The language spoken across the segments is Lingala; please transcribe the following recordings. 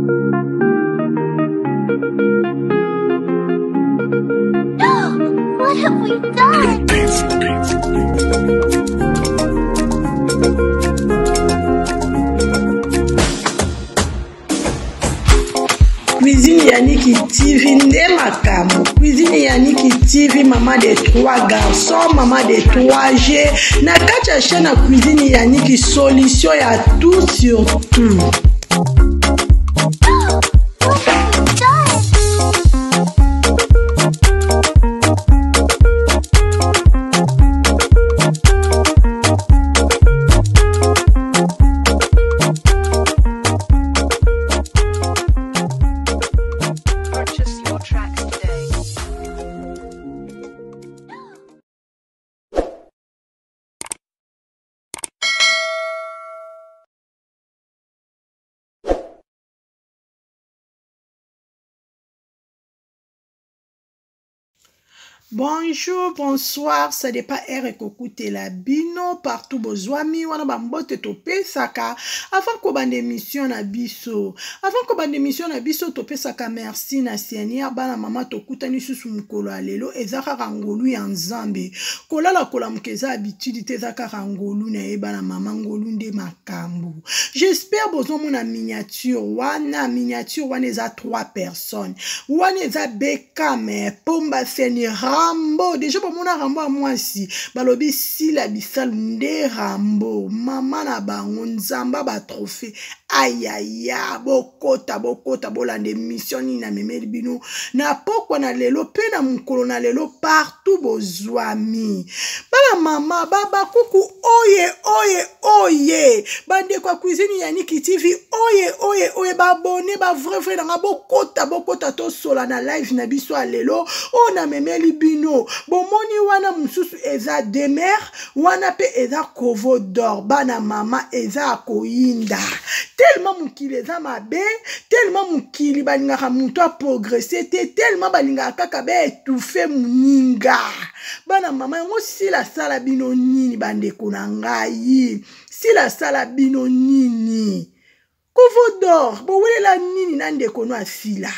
What have we done? Cuisine Yannick TV, Ndemakamo. Cuisine Yannick TV, maman de 3 garçons, maman de 3G. Na kacha chaîne à Cuisine Yannick, solution à tout sur tout. Bonjour, bonsoir, ça dépend R kokoute la bino partout bozwami wana bambote tope saka avant ko bande émission na biso tope saka merci na Seigneur bana mama tokutani susu mukolo alelo ezaka rangolu ya nzambe kolala kola mukeza habitude te zaka rangolu na e bana mama ngolu nde makambu. J'espère bozo mona miniature wana eza 3 personnes wana eza Bekame Pomba Feni Rambo, déjà pour mon Rambo à moi si balobi si la bisal nde Rambo mama na bango nzamba ba trophée aïe aïe bokota bolande mission ni na memeli bino na pokwa na lelo pe na mukolo na lelo partout bozwami bala mama baba kuku oye bande kwa Cuisine Yannick TV oye babone ba vrai na bokota to sola na live na biso alelo ona memeli bino bomoni wana mususu eza demer wana pe eza kovo d'or bana mama eza koyinda tellement mukili eza mabe tellement mukili balingaka mutu a progresser tellement balingaka kaka be étouffer muninga bana mama yango si la sala bino nini bandeko na ngai si la sala bino nini kovo d'or bowelela nini na ndeko no asila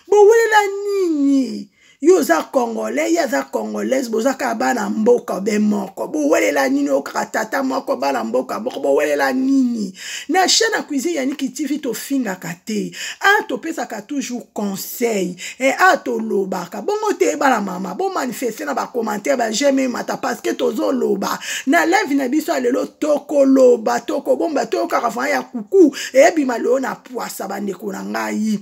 bowelela nini yo za congolais ya za congolaise bozaka bana mboka be moko bowelela nini okatata moko bana mboka moko bowelela nini na chaîne Cuisine Yannick TV to finga kate a to pesaka toujours conseil et a to lobaka bongo te bana mama bon manifester na ba commentaire ba j'aime mata parce que tozo loba na live na biso alelo toko loba toko bomba toko karafa ya kuku e bima lo na poisa bandeko na ngai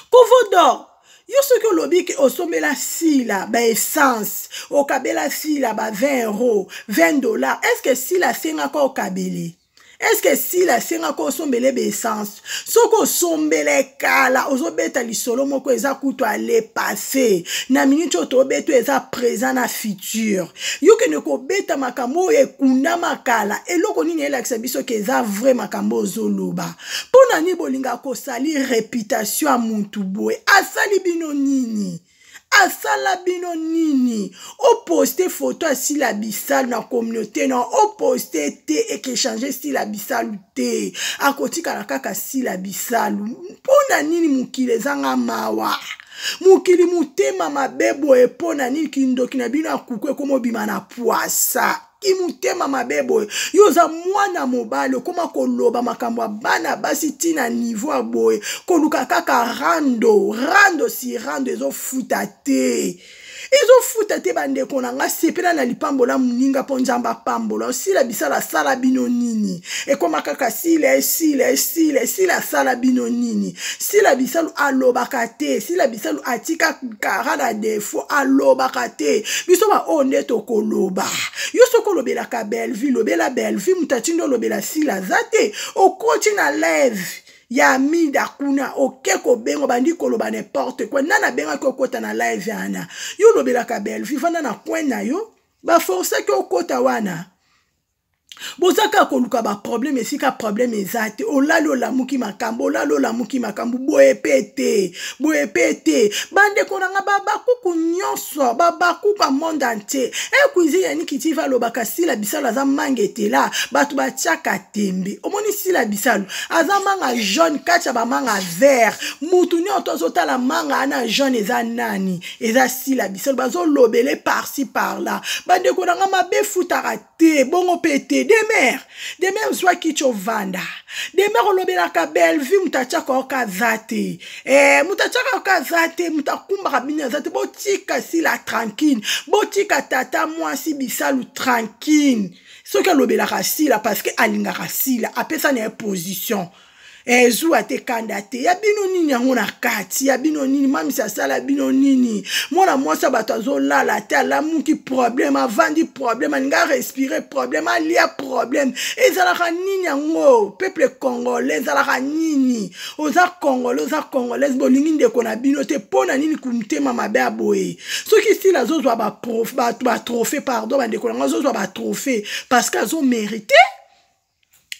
kovo d'or. Yo ce que lobi ki osombela sila ba essence okabela sila ba 20 €, $20. Est-ce que sila senga ko okabele? Est-ce que sila senga ko osombele ba essence? Soko osombele kala ozobeta lisolo moko eza kutu ale passé na minute oto beto eza présent na futur. Yo ke ne ko beta makambo ekunda makala eloko nini elakisa biso ke eza vrai makambo ozoloba. Pona ni bolinga ko sali réputation a muntu boy asali bino nini? Asala bino nini? O poste photo a si la bisal na communauté na o poste te et que changer si la bisal te a kotika la kaka si la bisal pona nini mukile zanga mawa mukili mutema mabebo e pona nini kindoki na bino akukwe komo bima na poisa imutema mabebo yoza mwana mobale koma koloba makambo bana basi tina niveau boy koluka kaka rando si rando ezo futa te bande konanga sepela na lipambola muninga po nzamba pambola si la bisala sala bino nini e koma kaka si la sala bino nini si la bisalu alobaka te si la bisalu atika kara na defo alobaka te biso ba onde to koloba yo soko lobela ka Belleville lobela Belleville mutatindo lobela si la zate o coach na live ya mida kuna okeko bengo bandi koloba n'importe quoi nana benga ko kota na live yana yo lobela ka Belleville fana na point na yo ba forcer ko kota wana bozaka koluka ba problème esika problème ezate olali olamuki makambo olali olamuki makambo boepete bande konanga babakuku nyonso babakuka monde entier ekuizi yani kitiva lobaka sila bisalo aza mangete la batu batiaka tembe omoni sila bisalo aza manga jaune kacha ba manga vert mutu nyoto azotala manga ana jaune eza nani eza sila bisalo bazolobele par-ci par-là bande konanga mabe futaka te bongo pete demer zwa kicho vanda demer olobelaka belle vie mutachaka okazate mutachaka okazate mutakumbaka bino zate botika sila tranquille botika tata mwasi bisalu tranquille soki alobelaka sila parce que alingaka sila apesa na position ezwa te kanda te ya bino nini yango na kati ya bino nini mamisi asala bino nini mwana mwasi bato azolala te alamuki problème avandi problème alinga respire problème alia problème ezalaka nini yango peuple congolais ezalaka nini oza congolaise bolingi ndeko na bino te mpona nini kumutema mabe aboye soki stile azozwa batrophée pardon bandeko nango azozwa batrophée parce que azomérite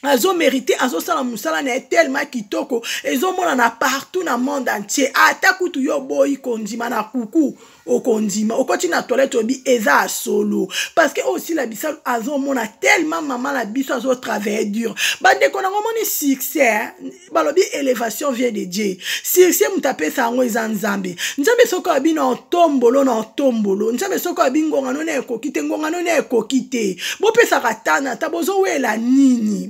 azo mérité azo sala musala na tellement kitoko ezo mona na partout na monde entier ata kutu yo boyi kondima na kuku okondima okoti na toilette obi eza solo parce que aussi la bisalo azo mona tellement maman la biso azo travailler dur bande konango moni succès balobi élévation vient de Dieu succès mutape sango eza nzambe soko abi na tombolo nzambe soko abi ngonga no na ekokite ngonga no na ekokite bo pesa katana tabozo wela nini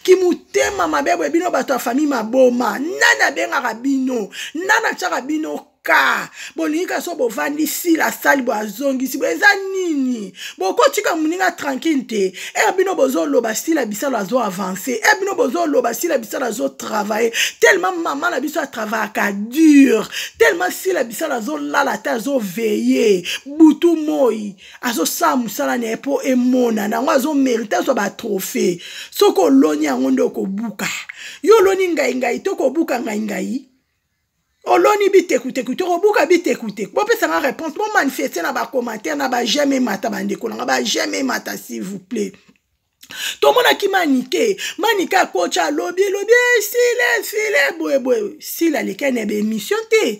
ki mutema mabebe bino bato famille maboma nana benga bino nana chaka bino ka bolinga so bovandi sila sali boazongisi boeza nini bokotika muninga tranquille te bino bozoloba sila bisalo azo avancer bino bozoloba sila bisalo azo travailler tellement maman la biso a travaillaka dur tellement sila bisalo azo lala ta azo veiller butu moi azo sa musala na epo emona nango azo mériter so ba trophée soko loni yango ndoko buka yo loni ngai to ko buka ngai oloni bitekute obuka bitekute bopesa nga réponse bon manifester na ba commentaire na ba jamais mata bandeko na ba jamais mata s'il vous plaît to mona ki manika kocha lobby sile boy sila lekene be émission te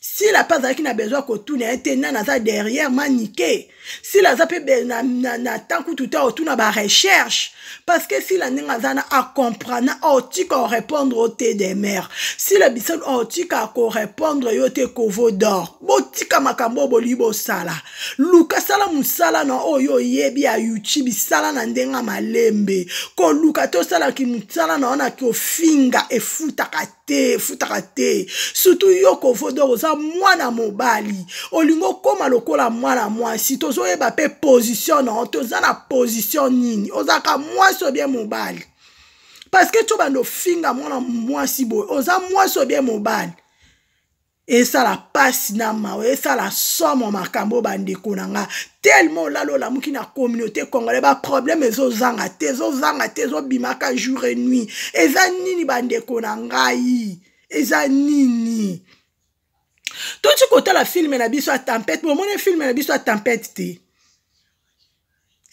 si la pas qui n'a besoin que tout n'est été nana derrière maniqué si la zape na tant que tout a tout na ba recherche parce que si la ningazana a comprendre otika répondre au thé des mères si la bisol otika ko répondre yo te kovo d'or botika makambo bolibo sala luka sala musala na oyo yebi a YouTube sala na ndenga malembe ko luka to sala ki musala na ona ki ofinga e futaka te surtout yo kovo d'or za mwana mobali olingo koma lokola mwana mwasi tozo yeba pe position na toza na position nini ozaka mwasi bien mobali parce que tu bando finga mwana mwasi boy oza mwasi bien mobali et ça la passe na mawe et ça la somme makambo bandeko nanga tellement lalo la muki na communauté congolaise ba problème ezo zanga te zo bimaka jour et nuit eza nini bandeko nangai eza nini tout ce côté la film na biso a tempête bon mon film na biso a tempête te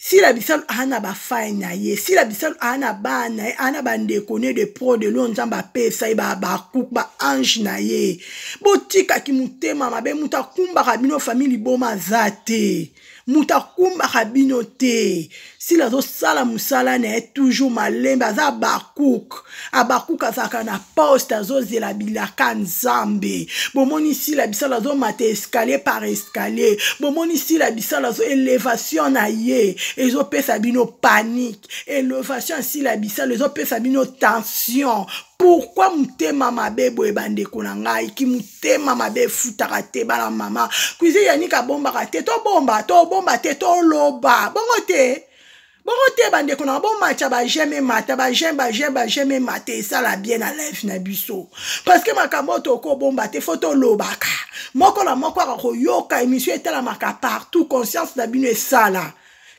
si la bisal ana ba faina ye si la bisal ana bana ana bande connaît de pro de lonzamba pesa ba cook ba ange na ye botika ki mutema mabe mutakumba kabino family boma zate mutakumba kabino te si la zo sala musala na toujours malemba za bakuk abakuk azaka na poste azo zela bilaka nzambe bomoni si la bisala zo mate escalier par escalier bomoni si la bisala zo élévation na ye ezo pesa bino panique élévation si la bisala ezo pesa bino tension. Pourquoi mutema mabe boye bandeko na ngai ki mutema mabe futaka te bala mama kuize yanika bomba ka te to bomba te to loba bongo te bandeko na bon matcha ba jamais mata ba jamais mate ça la bien à life na biso parce que makambo to ko bomba te photo lobaka moko la moko ka ko yoka émission etala maka partout conscience na bino esala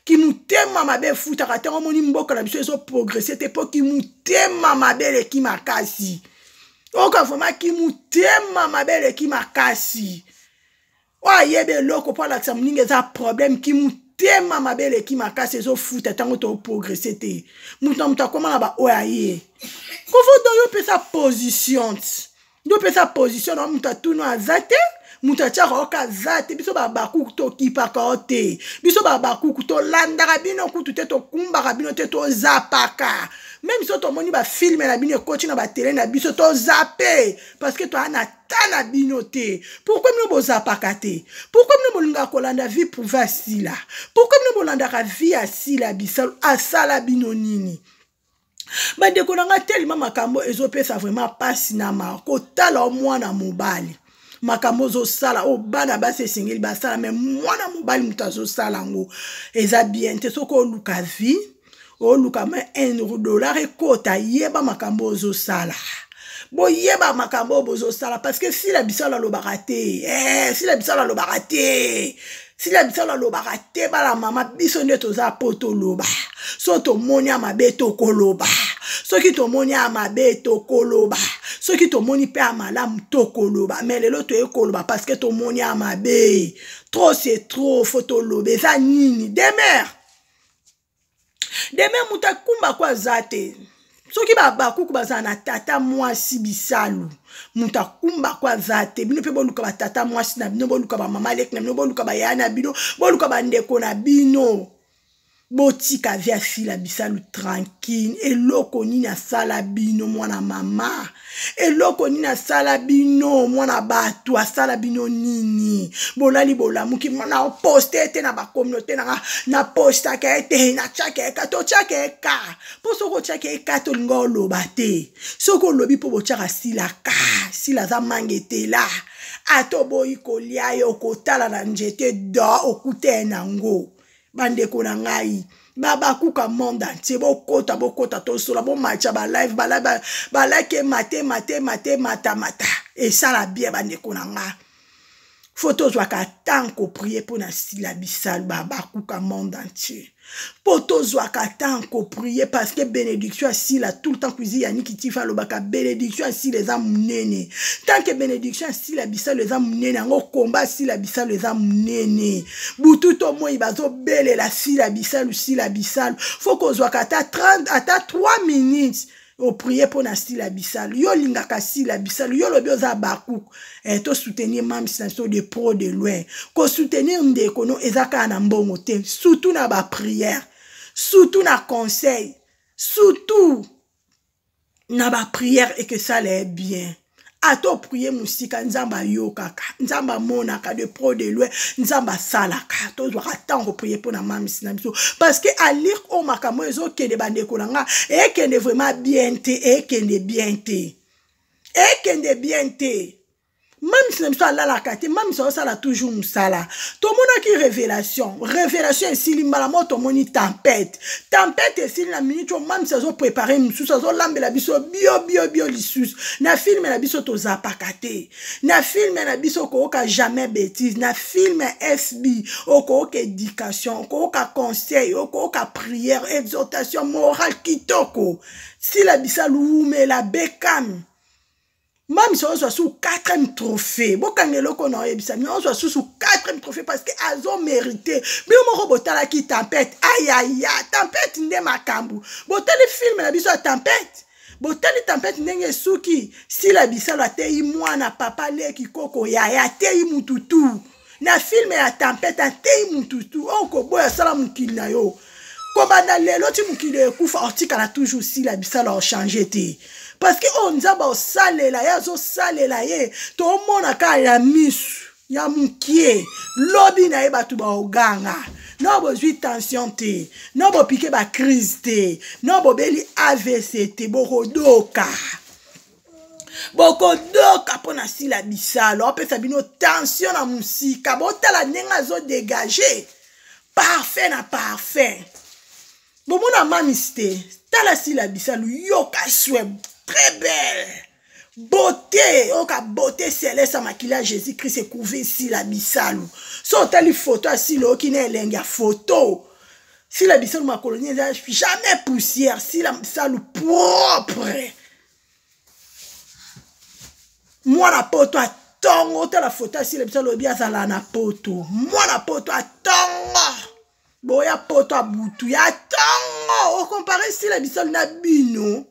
ki mutema mabe futaka te omoni mboka na biso ezo progresser te po ki mutema mabe ki makasi oka vraiment ki mutema mabe ki makasi wa yebe loko pa la tsamninga za problème ki mutema motema mabele ki makasi ezo futa tango to progresser te muta komana ba oyaye kofoto yo pesa position yo pesa position na muta tuno azate muta chaka oka zate biso ba baku to kipaka ote biso ba baku to landaka bino kutu te to kumbaka bino te to zapaka même si to moni ba filmer na bino coach na ba télé na biso to zappé parce que to ana tana bino te pourquoi mino bo zapaka te pourquoi mino bolinga kolanda vie pouva sila pourquoi mino bolanda ka vie asila bisalo asala bino nini bandeko nanga tellement makambo ezopesa vraiment pasi na mako tala mwana mobali makambo zo sala o bana base singeli basala mais mwana mobali mutazo sala ngo eza bien te soko luka vie o luka ma $1 ekota yeba makambo zo sala bo yeba makambo bozo sala parce que si la bisala lo barate si la bisala lo barate si la bisala lo barate ba la mama biso nde toza poto loba so to moni amabe to koloba so ki to moni amabe to koloba so ki to moni pe amalamu to koloba mais lelo to ekoloba parce que to moni amabe trop c'est trop photo lobe za nini demer mutakumba kwa zate soki bakuku baza na tata mwasi bisalu mutakumba kwa zate bino pe boluka ba tata mwasi na bino boluka ba mama lek na bino boluka ba yana bino boluka ba ndeko na bino botika via fila bisalu tranquille eloko nini asala bino mwana mama eloko nini asala bino mwana bato asala bino nini bolali bolamuki na poste ete na ba communauté na posta ka ete na chake ka to chake ka po soko chake ka to lingo loba te soko lobi po bochaka sila ka sila za mangetela ato boyi kolia yo kotala na njete do okute nango bandeko na ngai baba kuka monde entier bokota tosola bomacha ba live ba like mata et ça la bien bandeko na nga photo zwaka tanko prier pour na sila bisal baba kuka monde entier poto zwaka tanko prier parce que bénédiction asila tout le temps cuisine yani kitifa lobaka bénédiction asila les amunene tant que bénédiction asila bisal les amunene ngo combat asila bisal les amunene butu to moi bazo bele la sila bisal faut qu'on zwaka ata 3 minutes au prier pour na sila bisal yo lingaka sila bisal yo lobi oza baku to soutenir mam sinso de pro de loin ko soutenir ndeko no ezaka na mbongo te surtout na ba prière surtout na conseil surtout na ba prière et que ça l'est bien ato prier musika nzamba yokaka nzamba monaka de pro de loin nzamba salaka to doit attendre prier pour na mam sinso parce que à lire au makamo ezo ke de bandeko nanga et que ne vraiment bien te et que ne bien te même si ça la kate même si ça la toujours musala to mona ki révélation ici limbala moto moni tempête ici la minute même si ça préparer musu ça lambela biso bio lisus na film na biso to zapakate na film na biso ko ka jamais bêtise na film SB ko ka éducation ko ka conseil ko ka prière exhortation morale kitoko si la bisalu mais la bekam même si on soit sous 4e trophée, bon quand le qu'on a eu ça, on soit sous 4e trophée parce que elles ont mérité. Mais on m'a robotala qui tempête, aïe, tempête n'est ma cambu. Bon tel film la biso tempête. Bon tel tempête n'est souki. Si la biso la tei moi na papa le qui koko ya tei mututu. Na film la tempête a tei mututu. On ko boya sala mukili na yo. Ko banda lelo ti mukili kufa ortika la toujours si la biso la changer te. Parce que on nzamba o salela ya zo salela ye to mona ka ya misu ya mukie lobi na ye batu ba oganga no bo zui tension te no bo piquer ba crise te no bo beli AVC te bokodoka pona sila bisalo opesa bino tension na musika botala nenga zo dégager parfait na parfait bomona mamiste tala sila bisalo yoka sweb très belle beauté oka beauté céleste à maquillage Jésus-Christ est couvert ici la bisalu so tali photo si lo qui n'est lenga photo si la bisalu ma colonie jamais poussière si la bisalu propre moi la poto a tongo ta la photo si la bisalu bien ça la na poto moi la poto a tongo boya poto abutu ya tango. O compare si la bisol na bino.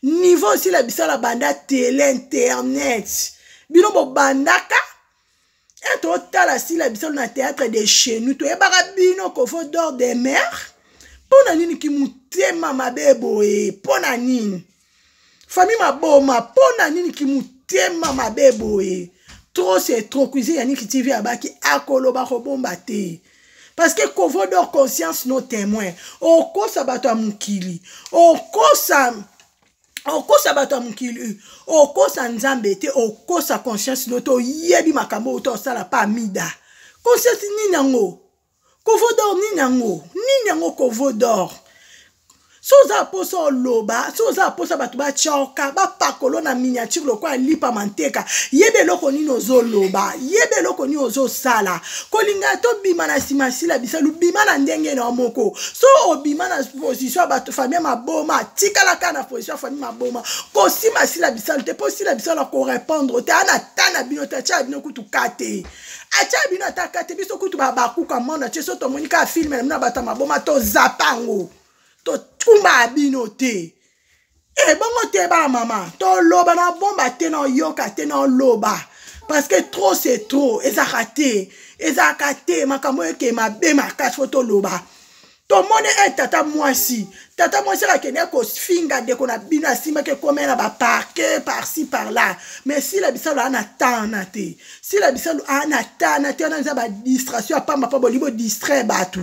Niveau si la bisol la banda télé internet. Bino bo bandaka. Et total si la bisol na théâtre de chez nous. To ebara bino Kovo d'or des mers. Pona nini ki mutema mabebo e. Pona nini. Famille maboma. Pona nini ki mutema mabebo e. Trop c'est trop. Cuisine Yannick TV abaki akolo ba robomba te. Parce que Kovo d'or conscience nos témoins. Oko sabato amukili. Oko sabato amukili. Oko sa nzambe te. Oko sa conscience noto yebi makambo oto sala pa mida. Conscience ni nango. Kovo d'or ni nango. Ni nango Kovo d'or. Soza poso loba, soza poso batuba choka, ba pakolo na miniature loko lipa manteka. Yebe loko ni nozo loba, yebe loko ni ozo sala. Kolinga to bima na simasi la bisalu bima na ndenge na moko. So obima na position batu famille maboma, tika la kana position famille maboma. Ko simasi la bisalu te posi la bisalu ko répondre te ana tana bino ta cha bino kutu kate. Acha bino ta kate biso kutu ba bakuka mona cheso to monika film na bata maboma to zapango. To tumba abino te. E bongo te ba maman. To loba na bomba te na yoka te na loba. Parce que trop c'est trop. Eza raté. Eza kate. Makamo eke mabe makache foto loba. To mone e tata mwasi. Tata mwasi rakene ko finga de kona bina sima ke kome na ba parke par-ci par-là. Mais si la bisalo ana tana te. Si la bisalo ana tana te. Ana ba distraction. Pa ma pa bolibo distrait batu.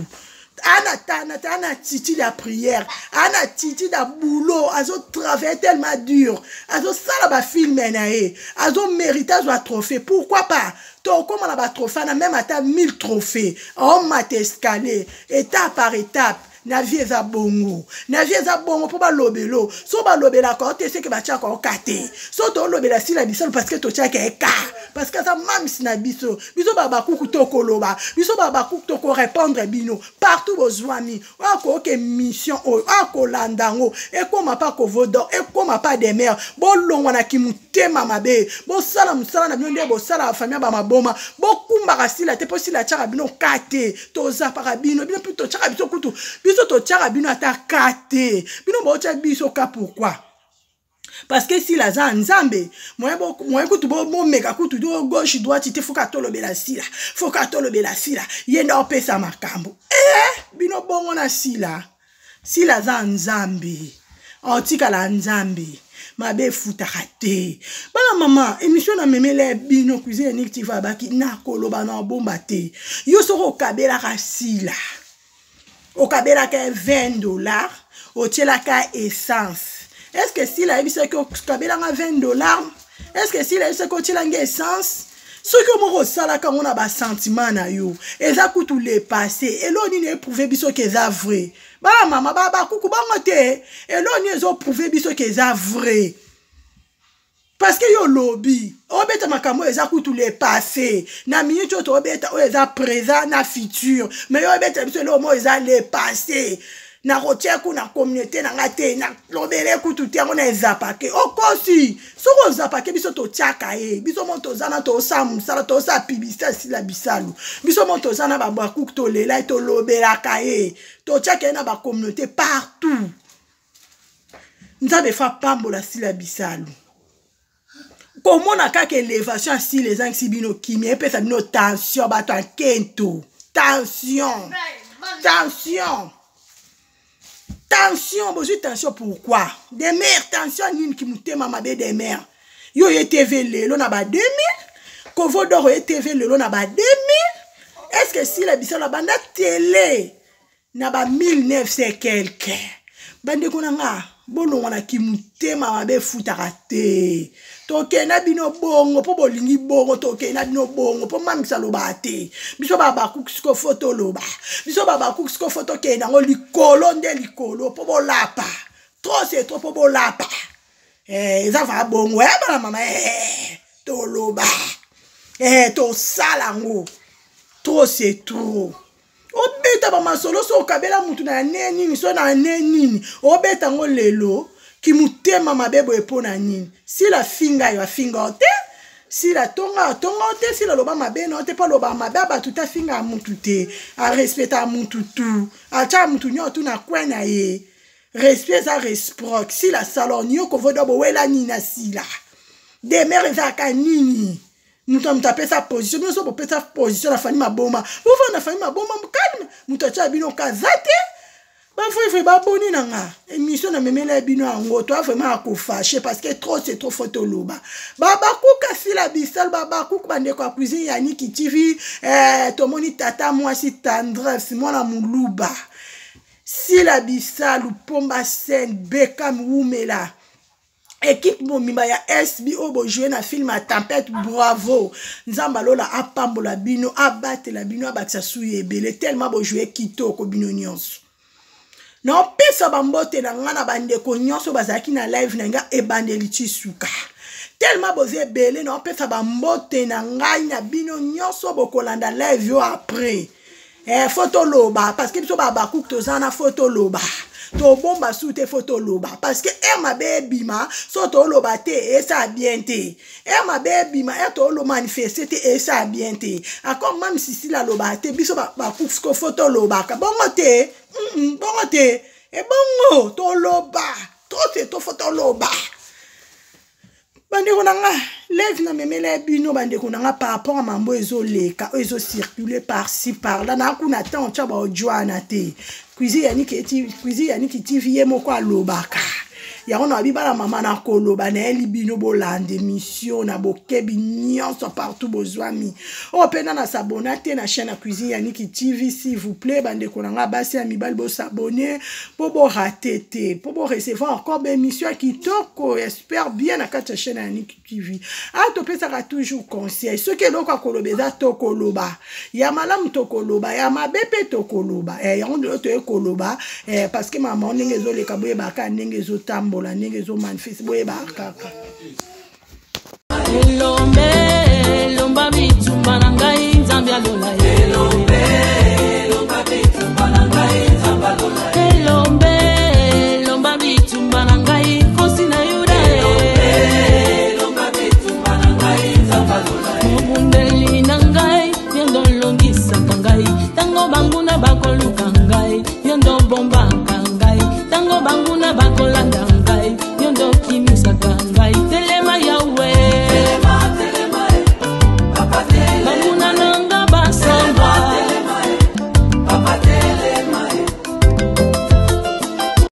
Ana titi la prière, ana titi da boulot, azo travail tellement dur, azo sala ba film nae, azo méritage wa trophée. Pourquoi pas? To comme on a ba trophée, na même ata 1000 trophées. On m'a escalé étape par étape. Na vie eza bongo. Na vie eza bongo po ba lobelo. So ba lobela ko te se ke ba tia ko kate. So to lobela si la bisol parce que to tia ke ka. Parce que ça mam si na biso. Biso ba ba kuku to ko loba. Biso ba ba kuku to ko répondre bino. Partout besoin mi. Wa ko ke mission o. A ko landango. E ko ma pa Kovo d'or. E ko ma pa des mers. Bo longo na ki mutema mabe. Bo sala musala na bino nde bo sala famille ba maboma. Bo kumba si la te po si la tia bino kate. To za para bino. Bino plutôt tia biso kutu. Biso to tchara bino ata kate. Bino bo tcha biso ka pourquoi? Parce que si la za nzambe, moi kutu bo meka kutu do gauche droite te foka to lobela sila. Foka to lobela sila. Yenda opesa makambo. Bino bongo na sila. Si la za nzambe. Antika la nzambe. Mabe futaka te. Bana maman, émission na memele bino cuisine Yannick TV abaki na koloba na bomba te. Yo soko kabela rasila. Au kabela ka $20, au tchela ka essence. Est-ce que si la ebise ko kabela nga $20? Est-ce que si la ebise ko tchela nga essence? Ce que mo sala ka mona ba sentiment na yo. Eza kutu le passé. Elo ni ne prouver biso ke za vrai. Ba mama ba kuku ba ngote. Elo ni ezo prouver biso ke za vrai. Parce que yo lobby, obeta makamo eza kutu le passé. Na minute to obeta o eza présent na futur. Mais yo obeta biso le mo eza le passé. Na rotia ku na communauté na ngate na lobele kutu te ngona eza pake. Okosi, soko eza pake biso to tiaka e. Biso monto zana to sam sala to sa publicité si la bisalu. Biso monto zana ba ba kuku to lela to lobela ka e. To tiaka na ba communauté partout. Nzabe fa pambola si la bisalu. Comment on a qu'à l'élévation si les gens qui bino kimi et puis ça bino tension bato en kento tension besoin tension pourquoi des mères tension nini qui mutema mabe des mères yo TV lelo na ba 2000 Kovo d'or TV lelo na ba 2000 est-ce que si la bisa la banda télé na ba 1900 quelque bande konanga bono wana ki mutema mabe futaka te. Toke na bino bongo po bolingi bongo toke na bino bongo po mamisa loba te. Biso baba kuksiko photo loba. Biso baba kuksiko photo ke na ngo likolo nde likolo po bolapa. Trop c'est trop po bolapa. Ça va bongo bana mama to loba. To salango. Trop c'est trop. Obeta ba masolo so kabela mutu na neni so na neni. Obeta ngo lelo. Ki mutema mabebo epona nini. Si la finga yo finga te, si la tonga te si la loba mabe non te pa loba mabe ba tout a finga mutu te a respecta mutu tu a cha mutu nyo tu na kwena ye respect ça réciproque si la salon yo ko vodo bo wela ni na sila de mere za ka nini mutu mtape sa position nous so po sa position la fani maboma vous fa na fani maboma calme mutu cha bino kazate ba faut ba boni nanga émission na memela bino ango toi vraiment à fâcher parce que trop c'est trop photo loba baba kuka si la bisal baba kuka bande kwa cuisine yani ki TV to moni tata moi si tendresse moi na muluba si la bisal pomba scène Beckham Wumela équipe momimba ya SBO bo jouer na film à tempête bravo nzamba lola apambola bino abate la bino abakisa suye belé tellement bo jouer kitoko bino nyonso non pesa bambote na ngana bande ko nyonso bazaki na live na nga ebandeli tisuka tellement boze belé non pesa bambote na ngai na bino nyonso bokolanda live yo après photo loba parce que biso babaku tozana photo loba to bomba soute photo loba parce que ma bébima so to loba te et ça bien te ma bébima et to lo manifester te et ça bien te encore même si la loba te biso baku ko photo loba ka bongo te e bongo to loba to te to photo loba bande konanga live na memela bino bande konanga par rapport à mambo ezoleka ezo circuler par ci par là na kuna tant cha ba joana te cuisine yani ki TV ye moko alobaka ya ona bibala mama na koloba na eli bino bolande mission na bokebi nyonso partout bozwami o pena na s'abonner na chaîne cuisine yani ki TV s'il vous plaît bande konanga basi ya mibali bo s'abonner pour bo rater pour bo recevoir encore des émissions qui toko espère bien na kata chaîne yani ki TV a to pesa ka toujours conseil ce que donc kolobeza to koloba ya malamu to koloba ya mabepe to koloba ya on to koloba parce que maman ndenge zo le kaboye baka ndenge zo tambo la ndenge zo manifeste boye baka